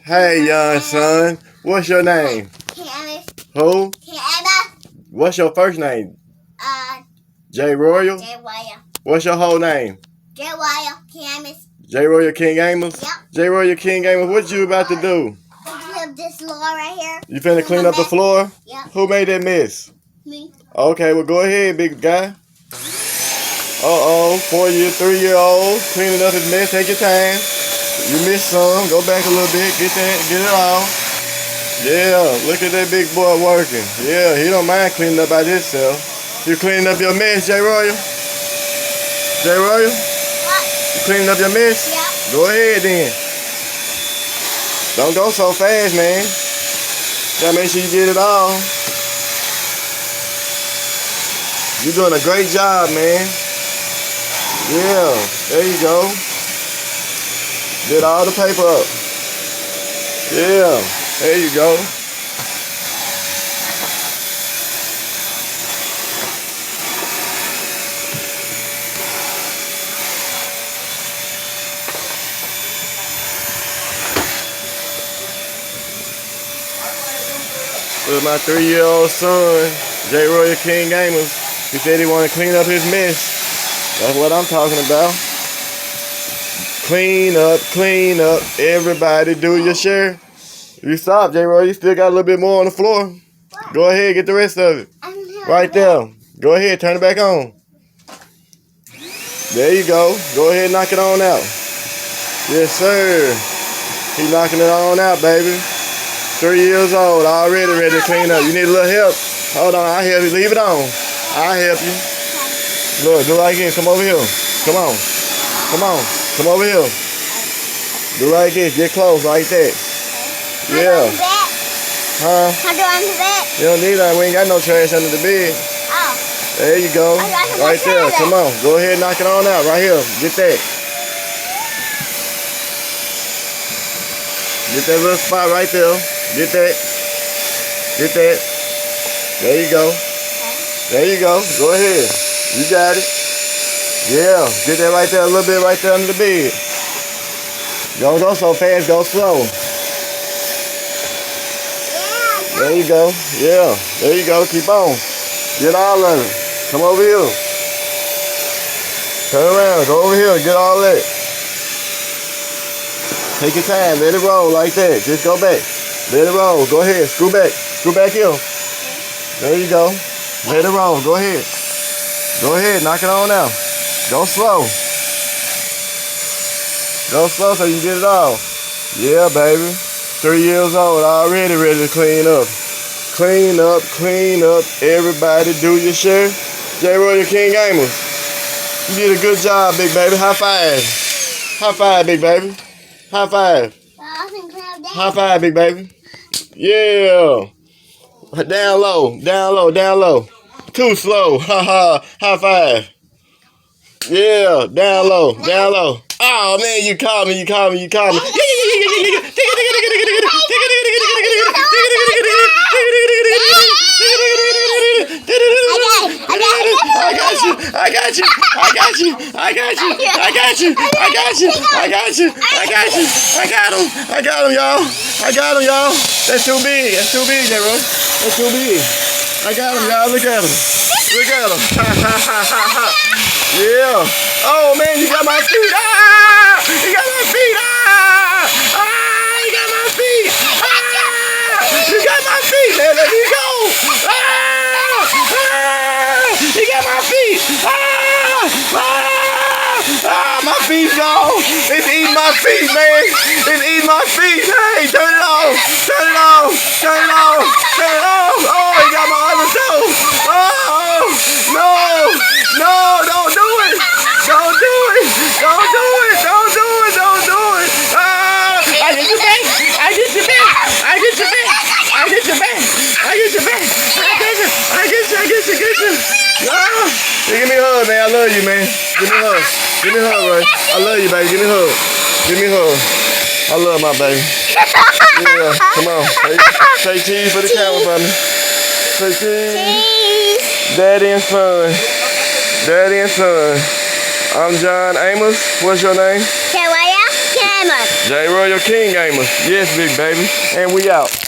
Hey, young son. What's your name? Camus. Who? Emma. What's your first name? J Royal? J Royal. What's your whole name? J Royal. Camus. J Royal King Amos? Yep. J Royal King Amos, what you about to do? Clean this floor right here. You finna clean up the floor? Yep. Who made that mess? Me. Okay, well go ahead, big guy. 3-year-old, cleaning up his mess. Take your time. You missed some. Go back a little bit. Get it all. Yeah, look at that big boy working. Yeah, he don't mind cleaning up by himself. You cleaning up your mess, J Royal? J Royal? What? You cleaning up your mess? Yep. Go ahead then. Don't go so fast, man. Gotta make sure you get it all. You're doing a great job, man. Yeah, there you go. Get all the paper up. Yeah, there you go. With my 3-year-old son, J Royal King Amos, he said he wanted to clean up his mess. That's what I'm talking about. Clean up, everybody do your share. You stop, J Roy, you still got a little bit more on the floor. Go ahead, get the rest of it. Right there. Go ahead, turn it back on. There you go. Go ahead, knock it on out. Yes, sir. He knocking it on out, baby. 3 years old, already ready to clean up. You need a little help? Hold on, I'll help you. Leave it on. I'll help you. Look, do like this. Come over here. Come on. Come on. Come over here. Do like this. Get close like that. Yeah. Huh? How do I do that? You don't need that. We ain't got no trash under the bed. Oh. There you go. Right there. Come on. Go ahead and knock it on out. Right here. Get that. Get that little spot right there. Get that. Get that. There you go. There you go. Go ahead. You got it. Yeah. Get that right there. A little bit right there under the bed. Don't go so fast. Go slow. There you go. Yeah. There you go. Keep on. Get all of it. Come over here. Turn around. Go over here. Get all that. Take your time. Let it roll like that. Just go back. Let it roll. Go ahead. Screw back. Screw back here. There you go. Let it roll. Go ahead. Go ahead. Knock it on out. Go slow. Go slow so you can get it all. Yeah, baby. 3 years old. Already ready to clean up. Clean up. Clean up. Everybody do your share. J Royal King Amos. You did a good job, big baby. High five. High five, big baby. High five. High five, big baby. Yeah. Down low. Down low. Down low. Too slow. Ha ha. High five. Yeah. Down low. Down low. Oh man, you called me. You called me. You called me. I got you. I got you. I got you. I got you. I got you. I got you. I got you. I got you. I got him. I got him, y'all. I got him, y'all. That's too big. That's too big, J-Roy. That's too big. I got him, y'all. Look at him. Look at him. Yeah. Oh man, you got my feet. Ah! You got my feet. Ah! Ah! You got my feet. Ah! You got my feet. Man, let me go. Ah! Ah! You got my feet. Ah! Ah! Ah! My feet's gone. It's eating my feet, man. It's eating my feet. Hey, turn it off. Turn it off. Turn it off. Turn it off. Oh, he got my other toe. Oh, no. No, don't do it. Don't do it. Don't do it. Don't do it. Don't do it. Ah! I get your back. I get your back. I get your back. I get your back. I get your back. I get you. I get you. I get you. Get you. Ah! Hey, give me a hug, man. I love you, man. Give me a hug. Give me a hug, Ray. I love you, baby. Give me a hug. Give me a hug. I love my baby. Give me a hug. Come on. Say cheese for the camera, baby. Say cheese. Daddy and son. Daddy and son. I'm John Amos. What's your name? J Royal King Amos. J Royal King Gamer. Yes, big baby. And we out.